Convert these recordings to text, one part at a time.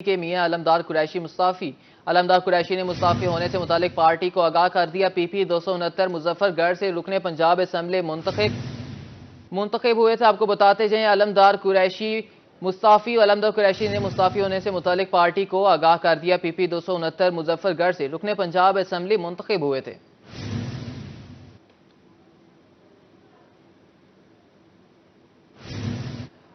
کے میاں علمدار قریشی مستعفی۔ علمدار قریشی نے مستعفی ہونے سے متعلق پارٹی کو آگاہ کر دیا۔ پی پی 269 مظفر گڑھ سے رکن پنجاب اسمبلی منتخب ہوئے تھے۔ آپ کو بتاتے جائیں علمدار قریشی مستعفی نے مستعفی ہونے سے متعلق پارٹی کو آگاہ کر دیا۔ پی پی 269 مظفر گڑھ سے رکن پنجاب اسمبلی منتخب ہوئے تھے۔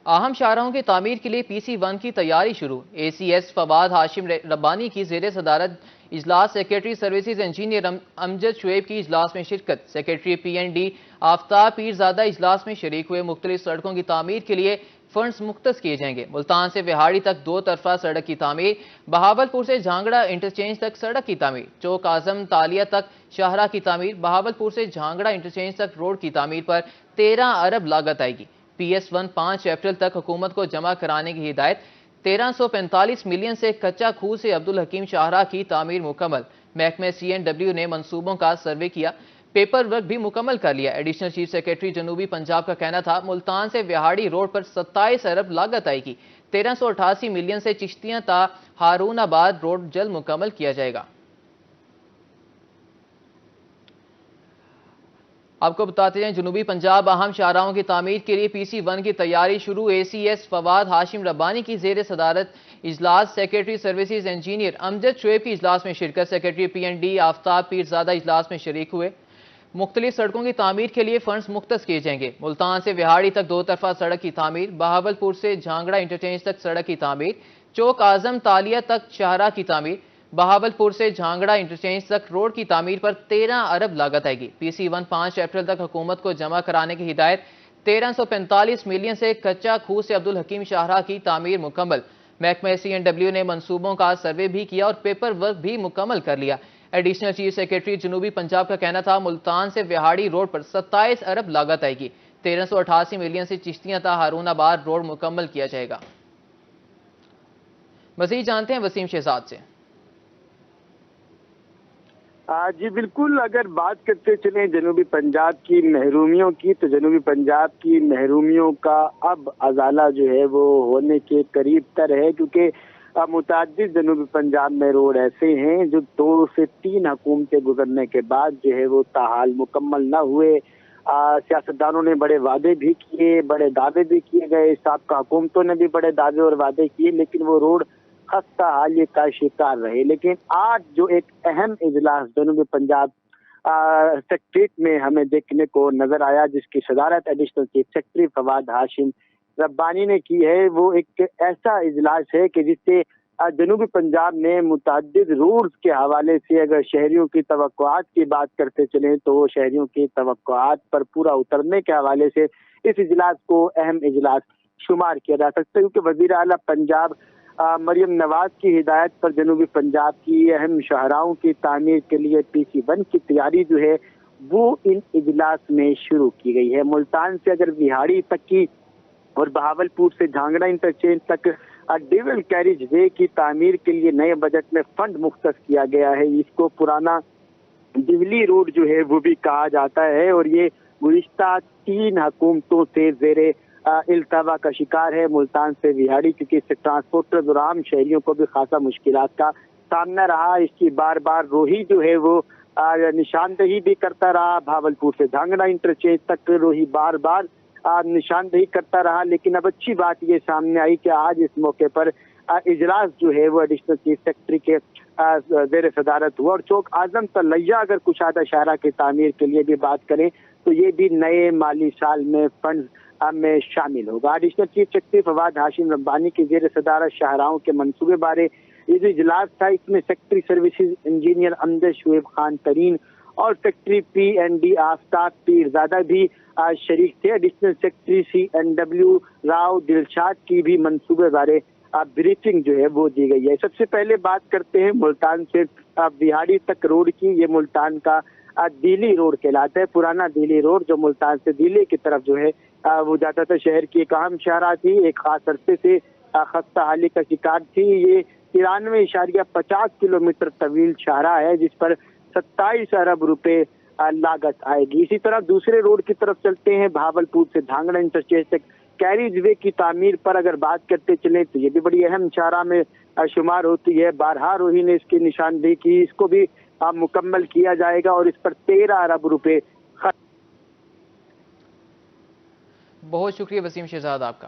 اہم شاہراہوں کی تعمیر کے لیے پی سی 1 کی تیاری شروع۔ اے سی ایس فواد ہاشم ربانی کی زیر صدارت اجلاس سیکریٹری سروسز انجینئر امجد شعیب کی اجلاس میں شرکت۔ سیکریٹری پی این ڈی آفتاب پیرزادہ اجلاس میں شریک ہوئے۔ مختلف سڑکوں کی تعمیر کے لیے فنڈز مختص کیے جائیں گے۔ ملتان سے وہاڑی تک 2 طرفہ سڑک کی تعمیر، بہاولپور سے جھانگڑا انٹرچینج تک سڑک کی تعمیر، چوک اعظم تالیہ تک شاہراہ کی تعمیر، بہاولپور سے جھانگڑا انٹرچینج تک روڈ کی تعمیر پر 13 ارب لاگت آئے گی۔ پی ایس 1 5 اپریل تک حکومت کو جمع کرانے کی ہدایت۔ 1345 ملین سے کچا کھو سے عبدالحکیم شاہراہ کی تعمیر مکمل۔ محکمہ سی این ڈبلیو نے منصوبوں کا سروے کیا، پیپر ورک بھی مکمل کر لیا۔ ایڈیشنل چیف سیکریٹری جنوبی پنجاب کا کہنا تھا ملتان سے وہاڑی روڈ پر 27 ارب لاگت آئے گی۔ 1388 ملین سے چشتیاں تا ہارون آباد روڈ جلد مکمل کیا جائے گا۔ آپ کو بتاتے ہیں جنوبی پنجاب اہم شاہراہوں کی تعمیر کے لیے پی سی 1 کی تیاری شروع۔ اے سی ایس فواد ہاشم ربانی کی زیر صدارت اجلاس سیکریٹری سروسز انجینئر امجد شعیب کی اجلاس میں شرکت۔ سیکریٹری پی این ڈی آفتاب پیرزادہ اجلاس میں شریک ہوئے۔ مختلف سڑکوں کی تعمیر کے لیے فنڈز مختص کیے جائیں گے۔ ملتان سے وہاڑی تک 2 طرفہ سڑک کی تعمیر، بہاولپور سے جھانگڑا انٹرچینج تک سڑک کی تعمیر، چوک اعظم تالیہ تک شاہراہ کی تعمیر، بہاولپور سے جھانگڑا انٹرچینج تک روڈ کی تعمیر پر 13 ارب لاگت آئے گی۔ پی سی 1 5 اپریل تک حکومت کو جمع کرانے کی ہدایت۔ 1345 ملین سے کچا کھو سے عبدالحکیم شاہراہ کی تعمیر مکمل۔ محکمہ سی این ڈبلیو نے منصوبوں کا سروے بھی کیا اور پیپر ورک بھی مکمل کر لیا۔ ایڈیشنل چیف سیکریٹری جنوبی پنجاب کا کہنا تھا ملتان سے وہاڑی روڈ پر 27 ارب لاگت آئے گی۔ 1388 ملین سے چشتیاں تا ہارون آباد روڈ مکمل کیا جائے گا۔ مزید جانتے ہیں وسیم شہزاد سے۔ جی بالکل، اگر بات کرتے چلیں جنوبی پنجاب کی محرومیوں کی تو جنوبی پنجاب کی محرومیوں کا اب ازالہ جو ہے وہ ہونے کے قریب تر ہے، کیونکہ متعدد جنوبی پنجاب میں روڈ ایسے ہیں جو 2 سے 3 حکومتیں گزرنے کے بعد جو ہے وہ تاحال مکمل نہ ہوئے۔ سیاستدانوں نے بڑے وعدے بھی کیے، بڑے دعوے بھی کیے گئے، سابقہ حکومتوں نے بھی بڑے دعوے اور وعدے کیے، لیکن وہ روڈ خستہ حالی کا شکار رہے۔ لیکن آج جو ایک اہم اجلاس جنوبی پنجاب سیکریٹریٹ میں ہمیں دیکھنے کو نظر آیا، جس کی صدارت ایڈیشنل چیف سیکریٹری فواد ہاشم ربانی نے کی ہے، وہ ایک ایسا اجلاس ہے کہ جس سے جنوبی پنجاب میں متعدد روڈز کے حوالے سے اگر شہریوں کی توقعات کی بات کرتے چلیں تو شہریوں کی توقعات پر پورا اترنے کے حوالے سے اس اجلاس کو اہم اجلاس شمار کیا جا سکتا ہے، کیونکہ وزیر اعلیٰ پنجاب مریم نواز کی ہدایت پر جنوبی پنجاب کی اہم شاہراہوں کی تعمیر کے لیے پی سی 1 کی تیاری جو ہے وہ ان اجلاس میں شروع کی گئی ہے۔ ملتان سے اگر وہاڑی تک کی اور بہاولپور سے جھانگڑا انٹرچینج تک ڈیول کیریج وے کی تعمیر کے لیے نئے بجٹ میں فنڈ مختص کیا گیا ہے۔ اس کو پرانا دہلی روڈ جو ہے وہ بھی کہا جاتا ہے، اور یہ گزشتہ 3 حکومتوں سے زیر التوا کا شکار ہے ملتان سے وہاڑی، کیونکہ اس سے ٹرانسپورٹرز اور عام شہریوں کو بھی خاصا مشکلات کا سامنا رہا۔ اس کی بار بار روہی جو ہے وہ نشاندہی بھی کرتا رہا، بہاولپور سے جھانگڑا انٹرچینج تک روہی بار بار نشاندہی کرتا رہا۔ لیکن اب اچھی بات یہ سامنے آئی کہ آج اس موقع پر اجلاس جو ہے وہ ایڈیشنل چیف سیکریٹری کے زیر صدارت ہوا، اور چوک اعظم تلیہ اگر کشادہ شاہراہ کی تعمیر کے لیے بھی بات کریں تو یہ بھی نئے مالی سال میں فنڈز میں شامل ہوگا۔ ایڈیشنل چیف سیکریٹری فواد ہاشم ربانی کی زیر صدارت شاہراہوں کے منصوبے بارے یہ جو اجلاس تھا، اس میں سیکریٹری سروسز انجینئر امجد شعیب خان ترین اور سیکریٹری پی این ڈی آفتاب پیرزادہ بھی شریک تھے۔ ایڈیشنل سیکریٹری سی این ڈبلیو راؤ دلشاد کی بھی منصوبے بارے بریفنگ جو ہے وہ دی گئی ہے۔ سب سے پہلے بات کرتے ہیں ملتان سے وہاڑی تک روڈ کی۔ یہ ملتان کا دہلی روڈ کہلاتا ہے، پرانا دہلی روڈ جو ملتان سے دہلی کی طرف جو ہے وہ جاتا تھا۔ شہر کی ایک اہم شاہراہ تھی، ایک خاص عرصے سے خستہ حالی کا شکار تھی۔ یہ 93.50 کلومیٹر طویل شاہراہ ہے، جس پر 27 ارب روپے لاگت آئے گی۔ اسی طرح دوسرے روڈ کی طرف چلتے ہیں، بہاولپور سے جھانگڑا انٹرچینج تک کیریج وے کی تعمیر پر اگر بات کرتے چلیں تو یہ بھی بڑی اہم شاہراہ میں شمار ہوتی ہے. بارہا روہی نے اس کی نشاندہی کی. اس کو بھی مکمل کیا جائے گا اور اس پر 13 ارب روپے. بہت شکریہ وسیم شہزاد آپ کا.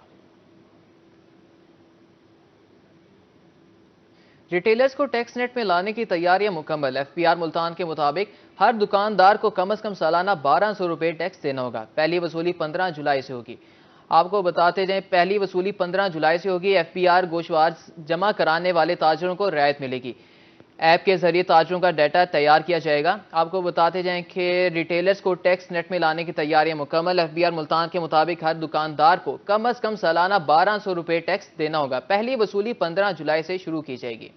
ریٹیلرز کو ٹیکس نیٹ میں لانے کی تیاریاں مکمل. ایف پی آر ملتان کے مطابق ہر دکاندار کو کم از کم سالانہ 1200 روپے ٹیکس دینا ہوگا. پہلی وصولی 15 جولائی سے ہوگی. آپ کو بتاتے جائیں پہلی وصولی 15 جولائی سے ہوگی. ایف پی آر گوشوار جمع کرانے والے تاجروں کو رعایت ملے گی. ایپ کے ذریعے تاجروں کا ڈیٹا تیار کیا جائے گا. آپ کو بتاتے جائیں کہ ریٹیلرز کو ٹیکس نیٹ میں لانے کی تیاریاں مکمل. ایف بی آر ملتان کے مطابق ہر دکاندار کو کم از کم سالانہ 1200 روپے ٹیکس دینا ہوگا. پہلی وصولی 15 جولائی سے شروع کی جائے گی.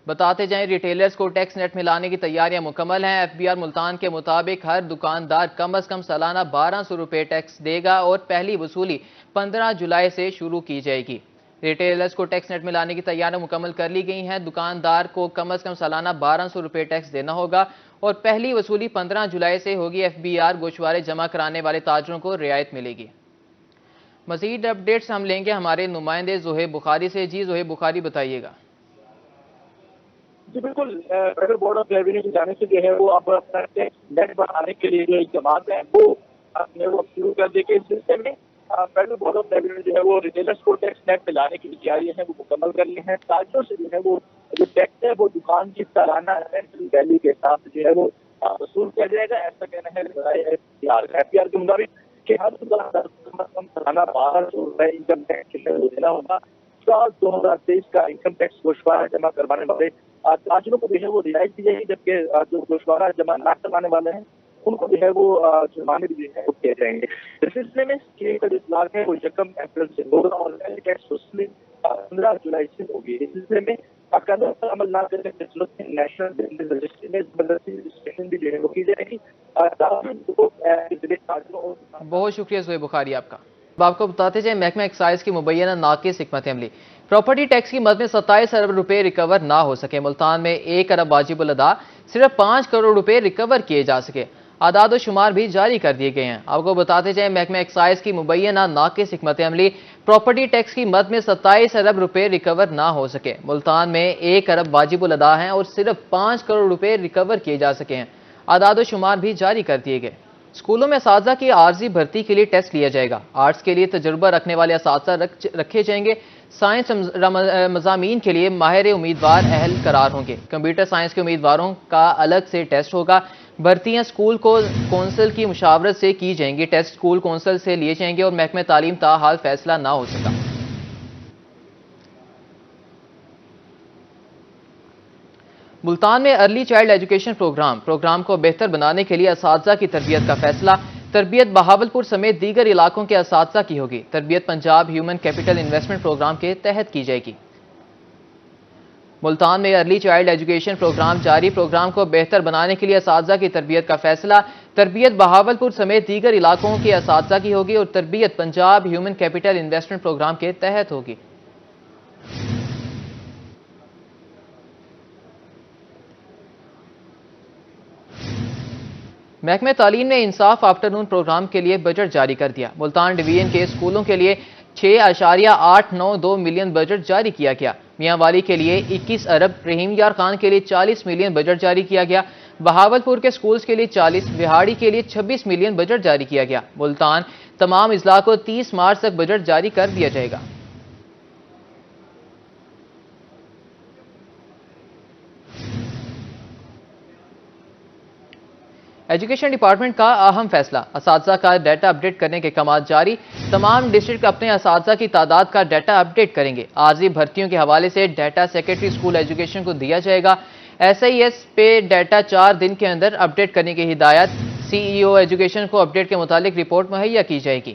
بتاتے جائیں ریٹیلرز کو ٹیکس نیٹ میں لانے کی تیاریاں مکمل ہیں. ایف بی آر ملتان کے مطابق ہر دکاندار کم از کم سالانہ 1200 روپے ٹیکس دے گا اور پہلی وصولی 15 جولائی سے شروع کی جائے گی. ریٹیلرز کو ٹیکس نیٹ میں لانے کی تیاریاں مکمل کر لی گئی ہیں. دکاندار کو کم از کم سالانہ 1200 روپے ٹیکس دینا ہوگا اور پہلی وصولی 15 جولائی سے ہوگی. ایف بی آر گوشوارے جمع کرانے والے تاجروں کو رعایت ملے گی. مزید اپڈیٹس ہم لیں گے ہمارے نمائندے زہیب بخاری سے. جی زہیب بخاری بتائیے گا. جی بالکل. فیڈرل بورڈ آف ریونیو کی جانب سے جو ہے وہ اب اپنا ٹیکس نیٹ بڑھانے کے لیے جو اقدامات ہیں وہ شروع کر دے کے اس سلسلے میں فیڈرل بورڈ آف ریونیو جو ہے وہ ریٹیلرز کو ٹیکس نیٹ پہ لانے کی تیاریاں ہیں وہ مکمل کر لی ہیں. تاجروں سے جو ہے وہ جو ٹیکس ہے وہ دکان کی سالانہ ویلیو کے حساب سے جو ہے وہ وصول کیا جائے گا. ایسا کہنا ہے ایف پی آر کے مطابق کہ ہر دکاندار کم از کم سالانہ 1200 روپے انکم ٹیکس جو ہے وہ دینا ہوگا. سال 2023 کا انکم ٹیکس گوشوارہ جمع کروانے والے تاجروں کو جو ہے وہ رعایت دی جائے گی, جبکہ جو گوشوارہ جمع نہ کروانے والے ہیں ان کو جو ہے وہ جرمانے بھی جو ہے وہ کیے جائیں گے. اس سلسلے میں اسکیم کا جو اطلاق ہے وہ 1 اپریل سے ہوگا اور ٹیکس وصولی 15 جولائی سے ہوگی. اس سلسلے میں قانون پر عمل نہ کرنے کے صورت میں نیشنل بزنس رجسٹری میں زبردستی رجسٹریشن بھی جو ہے وہ کی جائے گی. بہت شکریہ زہیب بخاری آپ کا. اب آپ کو بتاتے جائیں محکمہ ایکسائز کی مبینہ ناقص حکمت عملی. پراپرٹی ٹیکس کی مد میں 27 ارب روپے ریکور نہ ہو سکے. ملتان میں 1 ارب واجب الادا صرف 5 کروڑ روپے ریکور کیے جا سکے. اعداد و شمار بھی جاری کر دیے گئے ہیں. آپ کو بتاتے جائیں محکمہ ایکسائز کی مبینہ ناقص حکمت عملی. پراپرٹی ٹیکس کی مد میں 27 ارب روپے ریکور نہ ہو سکے. ملتان میں 1 ارب واجب الادا ہیں اور صرف 5 کروڑ روپے ریکور کیے جا سکے ہیں. اعداد و شمار بھی جاری کر دیے گئے. اسکولوں میں اساتذہ کی عارضی بھرتی کے لیے ٹیسٹ لیا جائے گا. آرٹس کے لیے تجربہ رکھنے والے اساتذہ رکھے جائیں گے. سائنس مضامین کے لیے ماہر امیدوار اہل قرار ہوں گے. کمپیوٹر سائنس کے امیدواروں کا الگ سے ٹیسٹ ہوگا. بھرتیاں اسکول کونسل کی مشاورت سے کی جائیں گی. ٹیسٹ اسکول کونسل سے لیے جائیں گے اور محکمہ تعلیم تاحال فیصلہ نہ ہو سکا. ملتان میں ارلی چائلڈ ایجوکیشن پروگرام کو بہتر بنانے کے لیے اساتذہ کی تربیت کا فیصلہ. تربیت بہاولپور سمیت دیگر علاقوں کے اساتذہ کی ہوگی. تربیت Punjab human capital investment program کے تحت کی جائے گی. ملتان میں ارلی چائلڈ ایجوکیشن پروگرام جاری. پروگرام کو بہتر بنانے کے لیے اساتذہ کی تربیت کا فیصلہ. تربیت بہاولپور سمیت دیگر علاقوں کے اساتذہ کی ہوگی اور تربیت Punjab human capital investment program کے تحت ہوگی. محکمہ تعلیم نے انصاف آفٹرنون پروگرام کے لیے بجٹ جاری کر دیا. ملتان ڈویژن کے اسکولوں کے لیے 6.892 ملین بجٹ جاری کیا گیا. میاں والی کے لیے 21 ارب، رحیم یار خان کے لیے 40 ملین بجٹ جاری کیا گیا. بہاولپور کے سکولز کے لیے 40، بہاڑی کے لیے 26 ملین بجٹ جاری کیا گیا. ملتان تمام اضلاع کو 30 مارچ تک بجٹ جاری کر دیا جائے گا. ایجوکیشن ڈپارٹمنٹ کا اہم فیصلہ، اساتذہ کا ڈیٹا اپڈیٹ کرنے کے احکامات جاری. تمام ڈسٹرکٹ اپنے اساتذہ کی تعداد کا ڈیٹا اپڈیٹ کریں گے. عارضی بھرتیوں کے حوالے سے ڈیٹا سیکرٹری اسکول ایجوکیشن کو دیا جائے گا. ایس آئی ایس پہ ڈیٹا 4 دن کے اندر اپڈیٹ کرنے کی ہدایت. سی ای او ایجوکیشن کو اپڈیٹ کے متعلق رپورٹ مہیا کی جائے گی.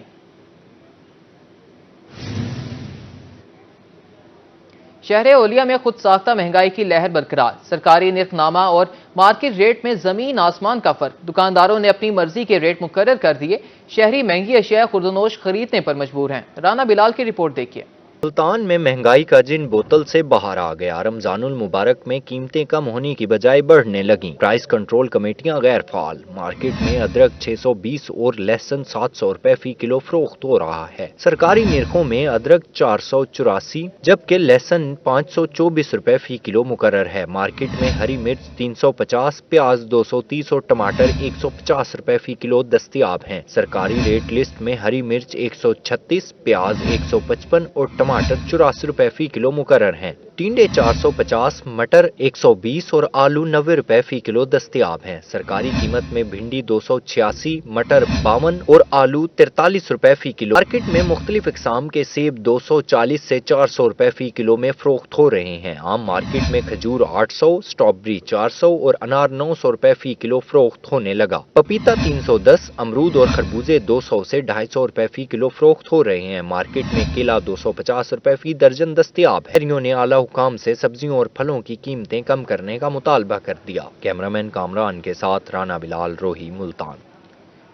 شہر اولیا میں خود ساختہ مہنگائی کی لہر برقرار. سرکاری نرخ نامہ اور مارکیٹ ریٹ میں زمین آسمان کا فرق. دکانداروں نے اپنی مرضی کے ریٹ مقرر کر دیے. شہری مہنگی اشیاء خوردونوش خریدنے پر مجبور ہیں. رانا بلال کی رپورٹ دیکھیے. ملتان میں مہنگائی کا جن بوتل سے باہر آ گیا۔ رمضان المبارک میں قیمتیں کم ہونے کی بجائے بڑھنے لگیں۔ پرائس کنٹرول کمیٹیاں غیر فعال۔ مارکیٹ میں ادرک 620 اور لہسن 700 روپے فی کلو فروخت ہو رہا ہے۔ سرکاری نرخوں میں ادرک 484 جبکہ لہسن 524 روپے فی کلو مقرر ہے۔ مارکیٹ میں ہری مرچ 350، پیاز 230 اور ٹماٹر 150 روپے فی کلو دستیاب ہیں۔ سرکاری ریٹ لسٹ میں ہری مرچ 136، پیاز 155 اور ٹماٹر 84 روپے فی کلو مقرر ہیں۔ ٹینڈے 450، مٹر 120 اور آلو 90 روپے فی کلو دستیاب ہیں۔ سرکاری قیمت میں بھنڈی 286، مٹر 52 اور آلو 43 روپے فی کلو۔ مارکیٹ میں مختلف اقسام کے سیب 240 سے 400 روپے فی کلو میں فروخت ہو رہے ہیں۔ عام مارکیٹ میں کھجور 800، اسٹرابری 400 اور انار 900 روپے فی کلو فروخت ہونے لگا۔ پپیتا 310، امرود اور خربوزے 200 سے 250 روپے فی کلو فروخت ہو رہے ہیں۔ مارکیٹ میں کیلا 250 روپے فی درجن دستیاب ہے۔ شہریوں نے اعلیٰ حکام سے سبزیوں اور پھلوں کی قیمتیں کم کرنے کا مطالبہ کر دیا۔ کیمرامین کامران کے ساتھ رانا بلال، روہی، ملتان۔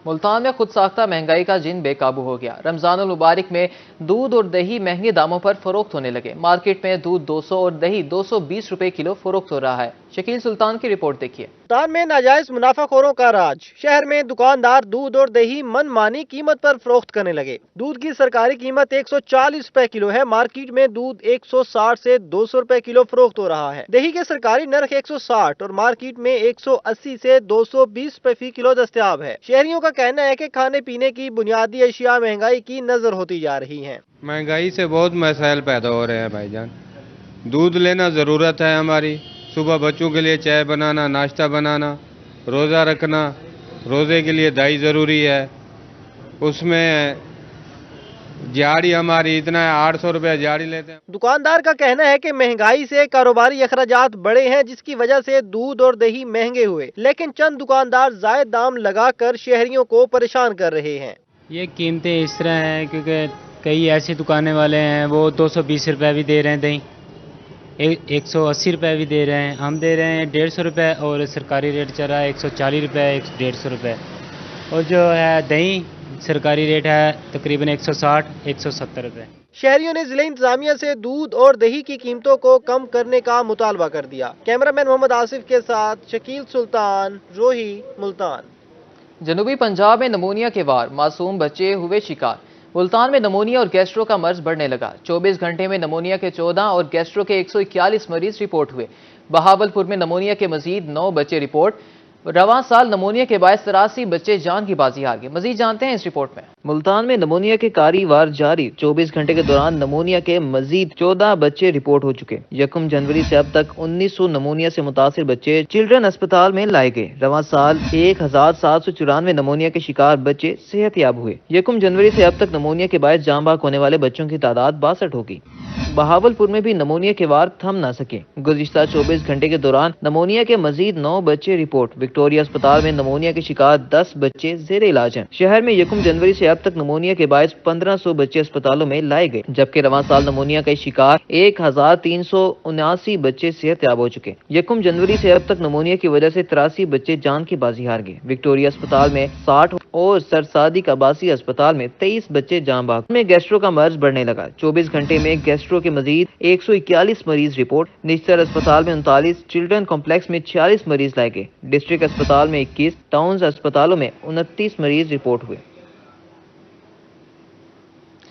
ملتان میں خود ساختہ مہنگائی کا جن بے قابو ہو گیا۔ رمضان المبارک میں دودھ اور دہی مہنگے داموں پر فروخت ہونے لگے۔ مارکیٹ میں دودھ 200 اور دہی 220 روپے کلو فروخت ہو رہا ہے۔ شکیل سلطان کی رپورٹ دیکھیے۔ ملتان میں ناجائز منافع خوروں کا راج۔ شہر میں دکاندار دودھ اور دہی من مانی قیمت پر فروخت کرنے لگے۔ دودھ کی سرکاری قیمت 140 روپے کلو ہے۔ مارکیٹ میں دودھ 160 سے 200 روپے کلو فروخت ہو رہا ہے۔ دہی کے سرکاری نرخ 160 اور مارکیٹ میں 180 سے 220 روپے فی کلو دستیاب ہے۔ شہریوں کا کہنا ہے کہ کھانے پینے کی بنیادی اشیاء مہنگائی کی نظر ہوتی جا رہی ہیں۔ مہنگائی سے بہت مسائل پیدا ہو رہے ہیں بھائی جان۔ دودھ لینا ضرورت ہے ہماری، صبح بچوں کے لیے چائے بنانا، ناشتہ بنانا، روزہ رکھنا، روزے کے لیے دہی ضروری ہے۔ اس میں جاڑی ہماری اتنا ہے 800 روپے جاڑی لیتے ہیں۔ دکاندار کا کہنا ہے کہ مہنگائی سے کاروباری اخراجات بڑے ہیں، جس کی وجہ سے دودھ اور دہی مہنگے ہوئے، لیکن چند دکاندار زائد دام لگا کر شہریوں کو پریشان کر رہے ہیں۔ یہ قیمتیں اس طرح ہیں کیونکہ کئی ایسی دکانے والے ہیں وہ 220 روپے بھی دے رہے ہیں دہی، 180 روپے بھی دے رہے ہیں، ہم دے رہے ہیں 150 روپے اور سرکاری ریٹ چل رہا ہے 140 روپے 150 روپے، اور جو ہے دہی سرکاری ریٹ ہے تقریباً 160 170 روپے۔ شہریوں نے ضلع انتظامیہ سے دودھ اور دہی کی قیمتوں کو کم کرنے کا مطالبہ کر دیا۔ کیمرامین محمد آصف کے ساتھ شکیل سلطان، روہی، ملتان۔ جنوبی پنجاب میں نمونیا کے وار، معصوم بچے ہوئے شکار۔ ملتان میں نمونیا اور گیسٹرو کا مرض بڑھنے لگا۔ 24 گھنٹے میں نمونیا کے 14 اور گیسٹرو کے 141 مریض رپورٹ ہوئے۔ بہاولپور میں نمونیا کے مزید 9 بچے رپورٹ۔ رواں سال نمونیا کے باعث 83 بچے جان کی بازی ہار گئے۔ مزید جانتے ہیں اس رپورٹ میں۔ ملتان میں نمونیا کے کاری وار جاری۔ 24 گھنٹے کے دوران نمونیا کے مزید 14 بچے رپورٹ ہو چکے۔ 1 جنوری سے اب تک 1900 نمونیا سے متاثر بچے چلڈرن اسپتال میں لائے گئے۔ رواں سال 1794 نمونیا کے شکار بچے صحت یاب ہوئے۔ 1 جنوری سے اب تک نمونیا کے باعث جاں بحق ہونے والے بچوں کی تعداد 62 ہوگی۔ بہاولپور میں بھی نمونیا کے وار تھم نہ سکے۔ گزشتہ 24 گھنٹے کے دوران نمونیا کے مزید 9 بچے رپورٹ۔ وکٹوریہ اسپتال میں نمونیا کے شکار 10 بچے زیر علاج ہیں۔ شہر میں 1 جنوری سے اب تک نمونیا کے باعث 1500 بچے اسپتالوں میں لائے گئے، جبکہ رواں سال نمونیا کے شکار 1379 بچے صحت یاب ہو چکے۔ 1 جنوری سے اب تک نمونیا کی وجہ سے 83 بچے جان کی بازی ہار گئے۔ وکٹوریہ اسپتال میں 60 اور سر صادق عباسی اسپتال میں 23 بچے جان بحق۔ میں گیسٹرو کا مرض بڑھنے لگا۔ 24 گھنٹے میں گیسٹرو کے مزید 141 مریض رپورٹ۔ نشتر اسپتال میں 39، چلڈرن کمپلیکس میں 46 مریض لائے گئے۔ ڈسٹرکٹ اسپتال میں 21، ٹاؤنز اسپتالوں میں 29 مریض رپورٹ ہوئے۔